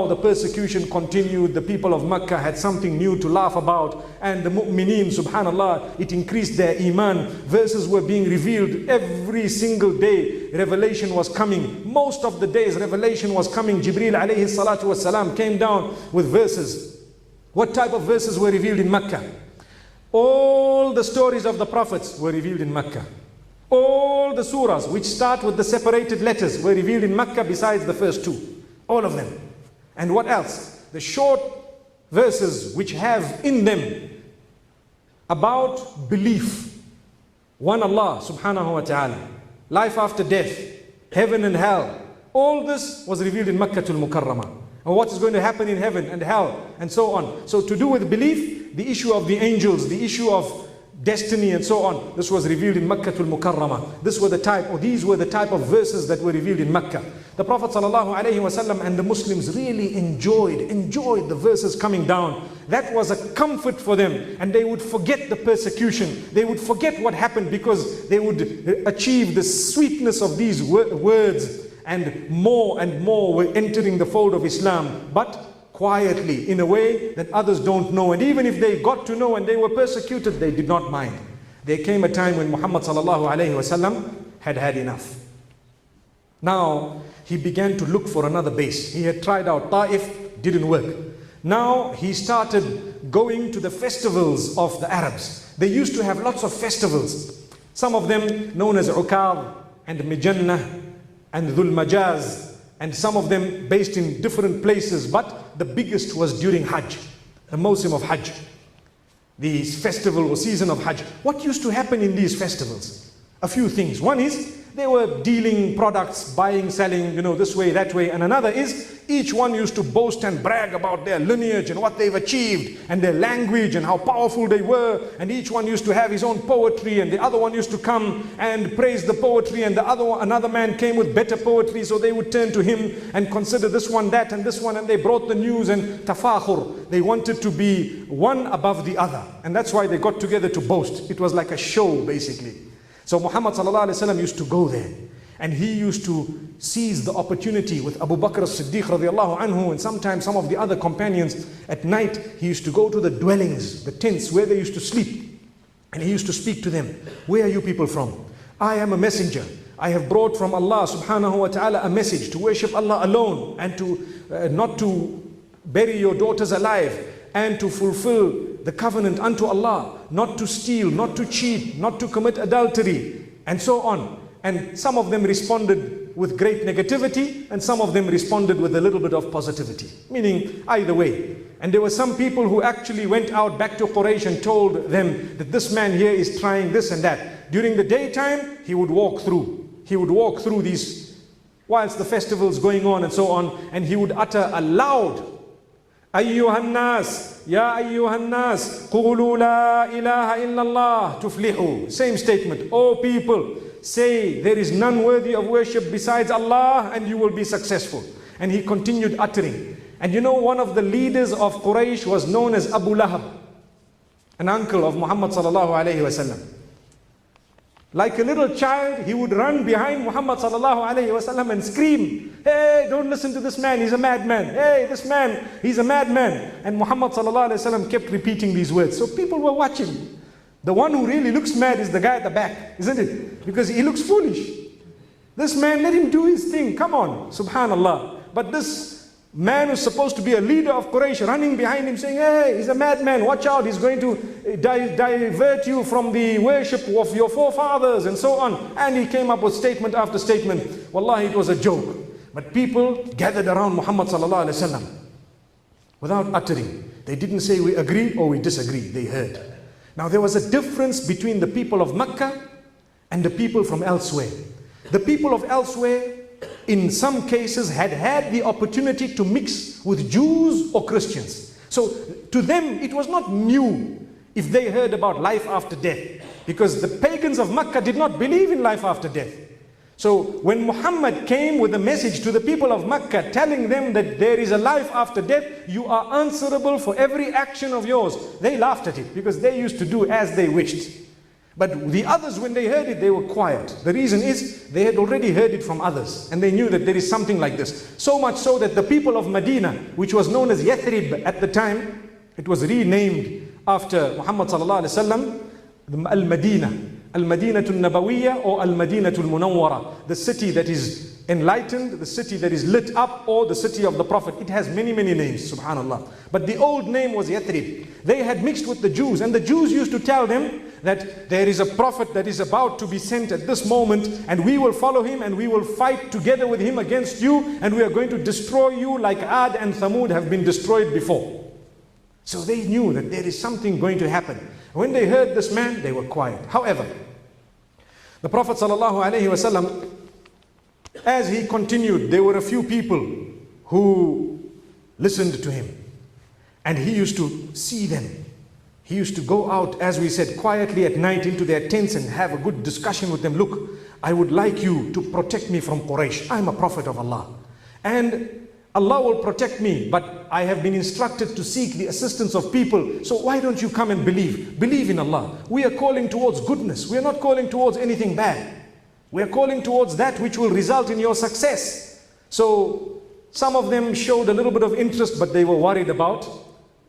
the persecution continued. The people of Mecca had something new to laugh about, and the mu'mineen, subhanallah, it increased their iman. Verses were being revealed every single day. Revelation was coming. Most of the days revelation was coming. Jibreel alaihi salatu wasallam came down with verses. What type of verses were revealed in Mecca? All the stories of the prophets were revealed in Mecca. All the surahs which start with the separated letters were revealed in Mecca besides the first two. All of them. And what else? The short verses which have in them about belief. One Allah subhanahu wa ta'ala. Life after death. Heaven and hell. All this was revealed in Makkatul Mukarramah. And what is going to happen in heaven and hell and so on. So to do with belief, the issue of the angels, the issue of destiny and so on. This was revealed in Makkatul Mukarramah. These were the type of verses that were revealed in Mecca. The Prophet sallallahu alaihi wasallam and the Muslims really enjoyed the verses coming down. That was a comfort for them, and they would forget the persecution. They would forget what happened because they would achieve the sweetness of these words, and more were entering the fold of Islam. But quietly, in a way that others don't know. And even if they got to know and they were persecuted, they did not mind. There came a time when Muhammad sallallahu alaihi wasallam had had enough. Now, he began to look for another base. He had tried out Ta'if, didn't work. Now, he started going to the festivals of the Arabs. They used to have lots of festivals. Some of them known as Ukab and Mijannah and Dhul Majaz, and some of them based in different places, but the biggest was during Hajj, the Mawsim of Hajj, the festival or season of Hajj. What used to happen in these festivals? A few things. One is, they were dealing products, buying, selling, this way, that way. And another is, each one used to boast and brag about their lineage and what they've achieved and their language and how powerful they were. And each one used to have his own poetry, and the other one used to come and praise the poetry, and another man came with better poetry, so they would turn to him and consider this one, that, and this one, and they brought the news and tafakhur. They wanted to be one above the other, and that's why they got together to boast. It was like a show, basically. So Muhammad sallallahu alaihi wasallam used to go there, and he used to seize the opportunity with Abu Bakr as-Siddiq radiallahu anhu, and sometimes some of the other companions. At night, he used to go to the dwellings, the tents where they used to sleep, and he used to speak to them. Where are you people from? I am a messenger. I have brought from Allah subhanahu wa ta'ala a message to worship Allah alone, and to not to bury your daughters alive, and to fulfill the covenant unto Allah, not to steal, not to cheat, not to commit adultery, and so on. And some of them responded with great negativity, and some of them responded with a little bit of positivity, meaning either way. And there were some people who actually went out back to Quraysh and told them that this man here is trying this and that. During the daytime, he would walk through. He would walk through these, whilst the festivals going on and so on, and he would utter a loud, Ayyuhan nas, ya ayyuhan nas, qulu la ilaha illallah tuflihu. Same statement. O people, say there is none worthy of worship besides Allah, and you will be successful. And he continued uttering. And one of the leaders of Quraysh was known as Abu Lahab, an uncle of Muhammad sallallahu alaihi wasallam. Like a little child, he would run behind Muhammad sallallahu alaihi wasallam and scream, hey, don't listen to this man, he's a madman. Hey, this man, he's a madman. And Muhammad sallallahu alaihi wasallam kept repeating these words. So people were watching. The one who really looks mad is the guy at the back, isn't it? Because he looks foolish. This man, let him do his thing, come on, subhanallah. But this man who's supposed to be a leader of Quraysh running behind him saying, hey, he's a madman, watch out, he's going to divert you from the worship of your forefathers and so on. And he came up with statement after statement. Wallahi, it was a joke. But people gathered around Muhammad sallallahu alaihi wasallam without uttering. They didn't say we agree or we disagree, they heard. Now there was a difference between the people of Mecca and the people from elsewhere. The people of elsewhere, in some cases, had the opportunity to mix with Jews or Christians. So to them, it was not new if they heard about life after death, because the pagans of Mecca did not believe in life after death. So when Muhammad came with a message to the people of Mecca telling them that there is a life after death, you are answerable for every action of yours, they laughed at it because they used to do as they wished. But the others, when they heard it, they were quiet. The reason is they had already heard it from others, and they knew that there is something like this. So much so that the people of Medina, which was known as Yathrib at the time, it was renamed after Muhammad sallallahu alaihi wasallam, Al-Madinah. Al-Madinatul Nabawiyya or Al-Madinatul Munawwara, the city that is enlightened, the city that is lit up, or the city of the Prophet. It has many, many names, subhanallah. But the old name was Yathrib. They had mixed with the Jews, and the Jews used to tell them that there is a prophet that is about to be sent at this moment, and we will follow him and we will fight together with him against you, and we are going to destroy you like Ad and Thamud have been destroyed before. So they knew that there is something going to happen. When they heard this man, they were quiet. However, the Prophet sallallahu alaihi wasallam, as he continued, there were a few people who listened to him, and he used to see them. He used to go out, as we said, quietly at night into their tents and have a good discussion with them. Look, I would like you to protect me from Quraysh. I'm a prophet of Allah, and Allah will protect me, but I have been instructed to seek the assistance of people. So why don't you come and believe? Believe in Allah. We are calling towards goodness. We are not calling towards anything bad. We are calling towards that which will result in your success. So some of them showed a little bit of interest, but they were worried about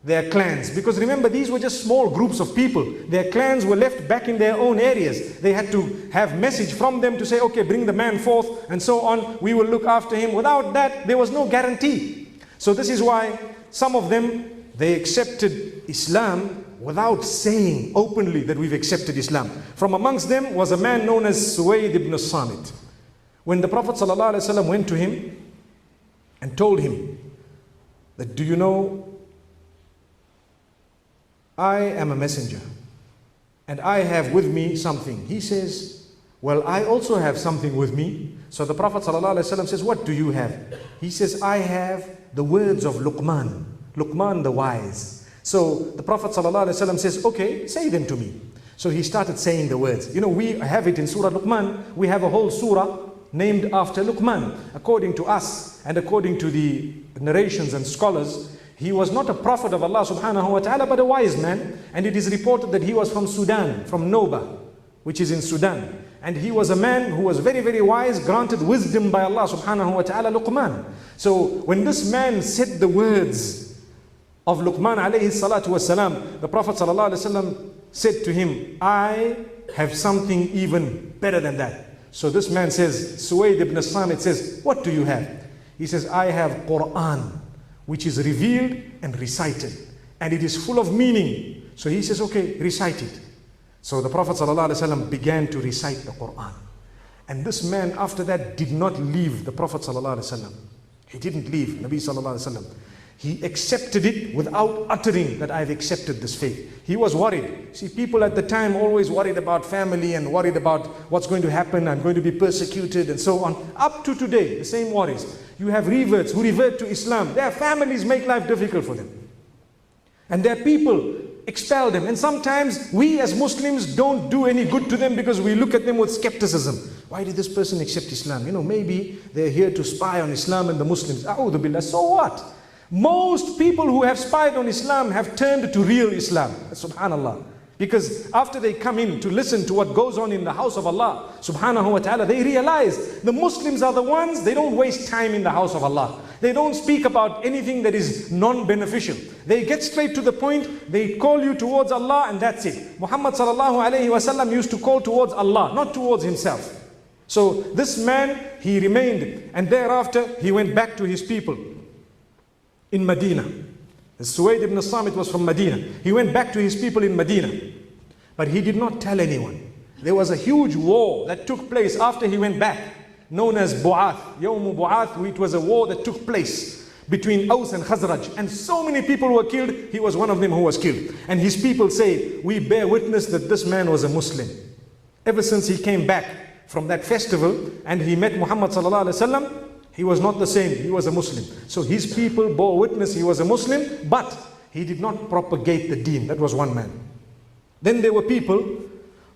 their clans. Because remember, these were just small groups of people. Their clans were left back in their own areas. They had to have message from them to say, okay, bring the man forth and so on. We will look after him. Without that, there was no guarantee. So this is why some of them, they accepted Islam without saying openly that we've accepted Islam. From amongst them was a man known as Suwayd ibn Samit. When the Prophet ﷺ went to him and told him that, do you know, I am a messenger and I have with me something. He says, well, I also have something with me. So the Prophet ﷺ says, what do you have? He says, I have the words of Luqman, Luqman the wise. So the Prophet ﷺ says, okay, say them to me. So he started saying the words. You know, we have it in Surah Luqman. We have a whole surah named after Luqman. According to us and according to the narrations and scholars, he was not a prophet of Allah subhanahu wa ta'ala, but a wise man. And it is reported that he was from Sudan, from Noba, which is in Sudan. And he was a man who was very, very wise, granted wisdom by Allah subhanahu wa ta'ala, Luqman. So when this man said the words of Luqman alayhi salatu wasalam, the Prophet sallallahu alayhi wasallam said to him, I have something even better than that. So this man says, Suwayd ibn Samit says, what do you have? He says, I have Quran, which is revealed and recited, and it is full of meaning. So he says, okay, recite it. So the Prophet ﷺ began to recite the Quran. And this man after that did not leave the Prophet ﷺ. He didn't leave Nabi ﷺ. He accepted it without uttering that I've accepted this faith. He was worried. See, people at the time always worried about family and worried about what's going to happen. I'm going to be persecuted and so on. Up to today, the same worries. You have reverts who revert to Islam. Their families make life difficult for them. And their people expel them. And sometimes we as Muslims don't do any good to them because we look at them with skepticism. Why did this person accept Islam? You know, maybe they're here to spy on Islam and the Muslims. A'udhu billah. So what? Most people who have spied on Islam have turned to real Islam. Subhanallah. Because after they come in to listen to what goes on in the house of Allah subhanahu wa ta'ala, they realize the Muslims are the ones, they don't waste time in the house of Allah. They don't speak about anything that is non-beneficial. They get straight to the point, they call you towards Allah and that's it. Muhammad sallallahu alaihi wasallam used to call towards Allah, not towards himself. So this man, he remained, and thereafter he went back to his people in Medina. Suwayd ibn Samit was from Medina. He went back to his people in Medina, but he did not tell anyone. There was a huge war that took place after he went back, known as Bu'ath, Yawm Bu'ath. It was a war that took place between Aus and Khazraj, and so many people were killed. He was one of them who was killed. And his people say, we bear witness that this man was a Muslim. Ever since he came back from that festival and he met Muhammad sallallahu alaihi wasallam, he was not the same, he was a Muslim. So his people bore witness he was a Muslim, but he did not propagate the deen. That was one man. Then there were people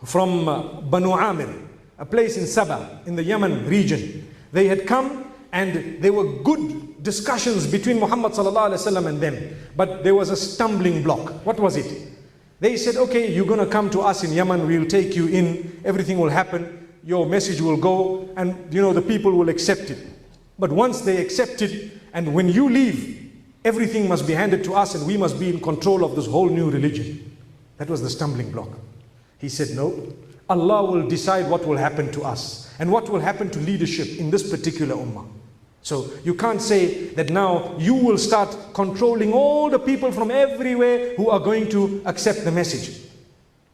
from Banu Amir, a place in Sabah, in the Yemen region. They had come and there were good discussions between Muhammad sallallahu alaihi wasallam and them. But there was a stumbling block. What was it? They said, okay, you're going to come to us in Yemen, we'll take you in, everything will happen, your message will go, and the people will accept it. But once they accept it, and when you leave, everything must be handed to us and we must be in control of this whole new religion. That was the stumbling block. He said, no, Allah will decide what will happen to us and what will happen to leadership in this particular ummah. So you can't say that now you will start controlling all the people from everywhere who are going to accept the message.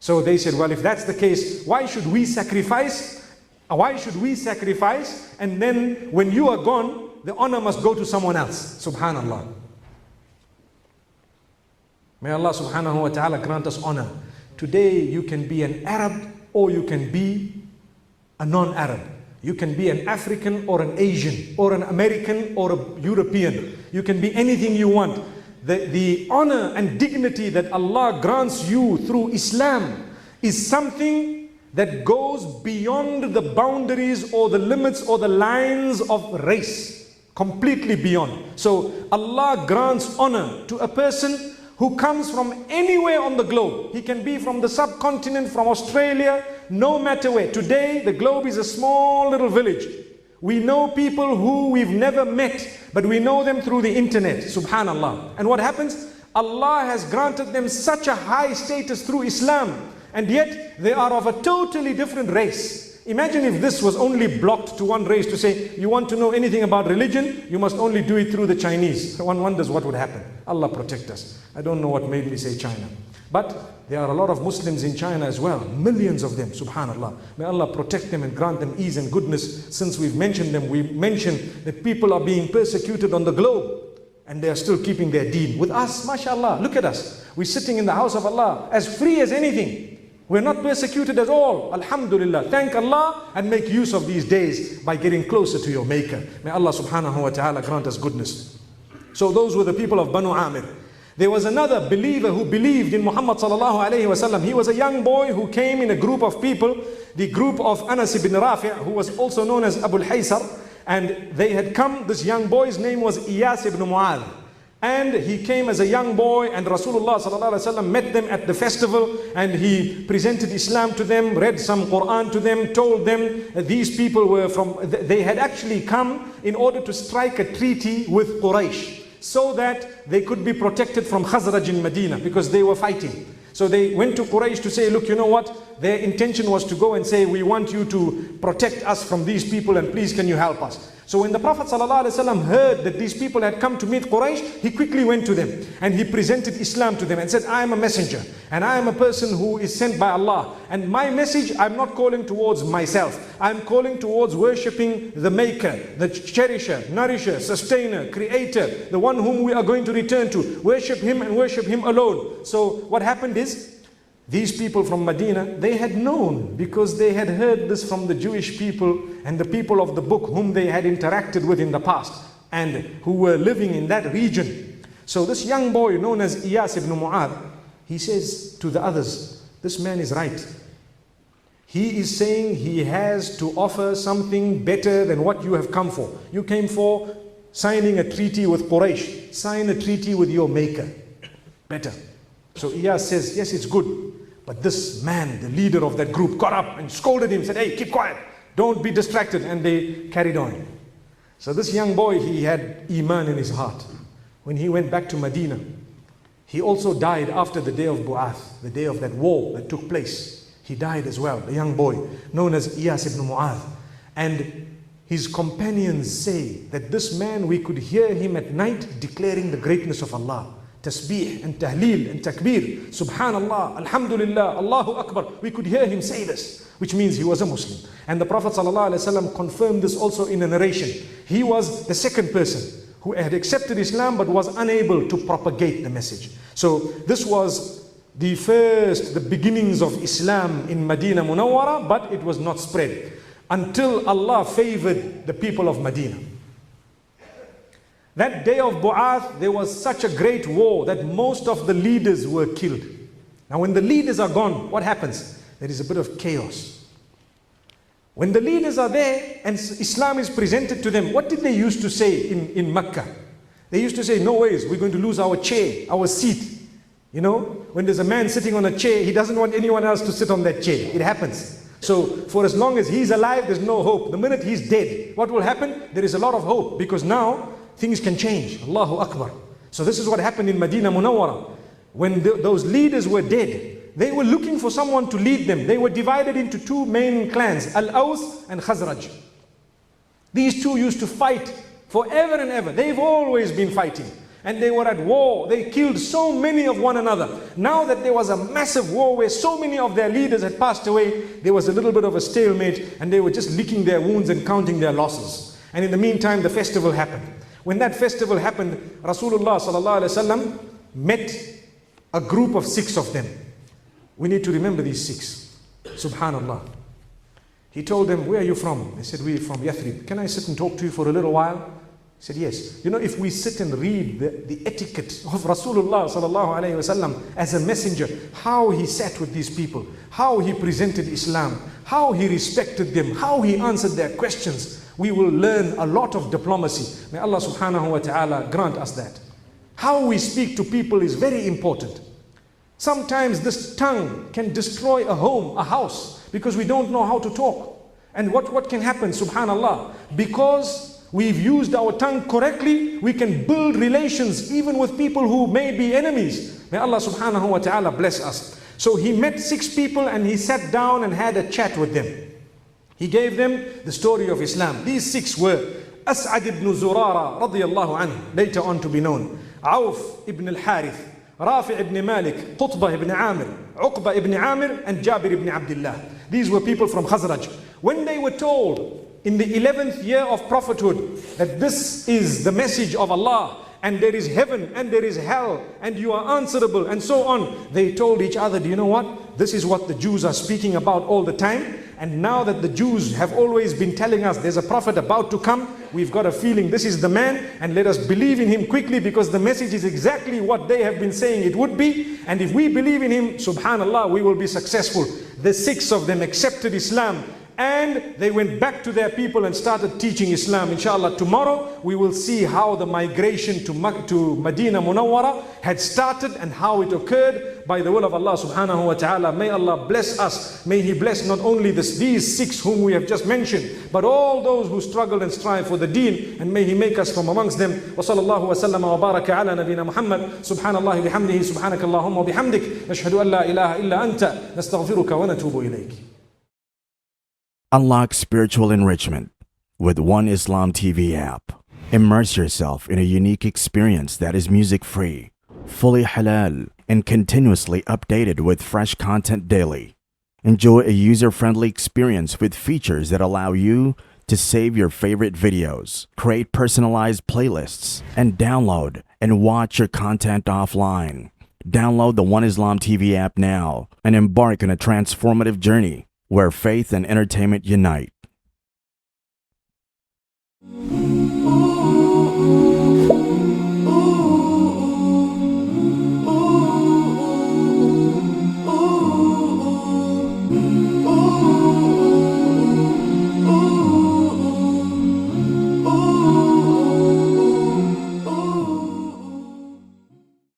So they said, well, if that's the case, why should we sacrifice? Why should we sacrifice? And then when you are gone, the honor must go to someone else. Subhanallah. May Allah subhanahu wa ta'ala grant us honor. Today you can be an Arab or you can be a non-Arab. You can be an African or an Asian or an American or a European. You can be anything you want. The honor and dignity that Allah grants you through Islam is something that goes beyond the boundaries or the limits or the lines of race. Completely beyond. So Allah grants honor to a person who comes from anywhere on the globe. He can be from the subcontinent, from Australia, no matter where. Today, the globe is a small little village. We know people who we've never met, but we know them through the internet, subhanallah. And what happens? Allah has granted them such a high status through Islam, and yet they are of a totally different race. Imagine if this was only blocked to one race, to say, you want to know anything about religion, you must only do it through the Chinese. One wonders what would happen. Allah protect us. I don't know what made me say China. But there are a lot of Muslims in China as well. Millions of them, subhanallah. May Allah protect them and grant them ease and goodness. Since we've mentioned them, we mentioned that people are being persecuted on the globe, and they are still keeping their deen. With us, mashallah, look at us. We're sitting in the house of Allah, as free as anything. We're not persecuted at all. Alhamdulillah. Thank Allah and make use of these days by getting closer to your Maker. May Allah subhanahu wa ta'ala grant us goodness. So those were the people of Banu Amir. There was another believer who believed in Muhammad sallallahu alaihi wasallam. He was a young boy who came in a group of people, the group of Anas ibn Rafi', who was also known as Abu al-Haysar. And they had come, this young boy's name was Iyas ibn Mu'adh. And he came as a young boy, and Rasulullah sallallahu alaihi wasallam met them at the festival, and he presented Islam to them, read some Quran to them, told them that these people were they had actually come in order to strike a treaty with Quraysh, so that they could be protected from Khazraj in Medina, because they were fighting. So they went to Quraysh to say, look, you know what? Their intention was to go and say, we want you to protect us from these people, and please can you help us? So when the Prophet ﷺ heard that these people had come to meet Quraysh, he quickly went to them and he presented Islam to them and said, I am a messenger and I am a person who is sent by Allah. And my message, I'm not calling towards myself. I'm calling towards worshipping the Maker, the Cherisher, Nourisher, Sustainer, Creator, the one whom we are going to return to. Worship Him and worship Him alone. So what happened is, these people from Medina, they had known, because they had heard this from the Jewish people and the people of the book whom they had interacted with in the past and who were living in that region. So this young boy known as Iyas ibn Mu'adh, he says to the others, this man is right. He is saying he has to offer something better than what you have come for. You came for signing a treaty with Quraysh. Sign a treaty with your Maker. Better. So Iyas says, yes, it's good. But this man, the leader of that group, got up and scolded him, said, hey, keep quiet, don't be distracted. And they carried on. So this young boy, he had Iman in his heart. When he went back to Medina, he also died after the day of Bu'ath, the day of that war that took place. He died as well, the young boy, known as Iyas ibn Mu'adh. And his companions say that this man, we could hear him at night declaring the greatness of Allah. Tasbih and Tahleel and Takbir, Subhanallah, Alhamdulillah, Allahu Akbar. We could hear him say this, which means he was a Muslim. And the Prophet ﷺ confirmed this also in a narration. He was the second person who had accepted Islam but was unable to propagate the message. So this was the beginnings of Islam in Medina Munawwara, but it was not spread until Allah favored the people of Medina. That day of Bu'ath, there was such a great war that most of the leaders were killed. Now when the leaders are gone, what happens? There is a bit of chaos. When the leaders are there and Islam is presented to them, what did they used to say in Mecca? They used to say, no ways, we're going to lose our chair, our seat. You know, when there's a man sitting on a chair, he doesn't want anyone else to sit on that chair. It happens. So for as long as he's alive, there's no hope. The minute he's dead, what will happen? There is a lot of hope, because now things can change. Allahu Akbar. So this is what happened in Medina Munawwara. When those leaders were dead, they were looking for someone to lead them. They were divided into two main clans, Al-Aws and Khazraj. These two used to fight forever and ever. They've always been fighting. And they were at war. They killed so many of one another. Now that there was a massive war where so many of their leaders had passed away, there was a little bit of a stalemate, and they were just licking their wounds and counting their losses. And in the meantime, the festival happened. When that festival happened, Rasulullah sallallahu alaihi wasallam met a group of 6 of them. We need to remember these 6. Subhanallah. He told them, "Where are you from?" They said, "We're from Yathrib. Can I sit and talk to you for a little while?" He said, "Yes." You know, if we sit and read the etiquette of Rasulullah sallallahu alaihi wasallam as a messenger, how he sat with these people, how he presented Islam, how he respected them, how he answered their questions, we will learn a lot of diplomacy. May Allah subhanahu wa ta'ala grant us that. How we speak to people is very important. Sometimes this tongue can destroy a home, a house, because we don't know how to talk. And what can happen, subhanallah, because we've used our tongue correctly, we can build relations even with people who may be enemies. May Allah subhanahu wa ta'ala bless us. So he met 6 people and he sat down and had a chat with them. He gave them the story of Islam. These 6 were As'ad ibn Zurara radiyallahu anhu, later on to be known, Auf ibn al-Harith, Rafi' ibn Malik, Qutbah ibn Amir, Uqba ibn Amir, and Jabir ibn Abdullah. These were people from Khazraj. When they were told in the 11th year of prophethood that this is the message of Allah, and there is heaven and there is hell, and you are answerable, and so on, they told each other, "Do you know what? This is what the Jews are speaking about all the time. And now that the Jews have always been telling us there's a prophet about to come, we've got a feeling this is the man, and let us believe in him quickly, because the message is exactly what they have been saying it would be. And if we believe in him, subhanallah, we will be successful." The 6 of them accepted Islam, and they went back to their people and started teaching Islam. Inshallah, tomorrow we will see how the migration to Medina Munawwara had started and how it occurred by the will of Allah subhanahu wa ta'ala. May Allah bless us. May He bless not only these 6 whom we have just mentioned, but all those who struggle and strive for the deen, and may He make us from amongst them. Wa sallallahu wa sallam wa baraka ala nabina Muhammad. Subhanallah bihamdihi, subhanakallahumma wa bihamdik, nashhadu an la ilaha illa anta, nastaghfiruka wa natubu ilayk. Unlock spiritual enrichment with One Islam TV app. Immerse yourself in a unique experience that is music-free, fully halal, and continuously updated with fresh content daily. Enjoy a user-friendly experience with features that allow you to save your favorite videos, create personalized playlists, and download and watch your content offline. Download the One Islam TV app now and embark on a transformative journey where faith and entertainment unite.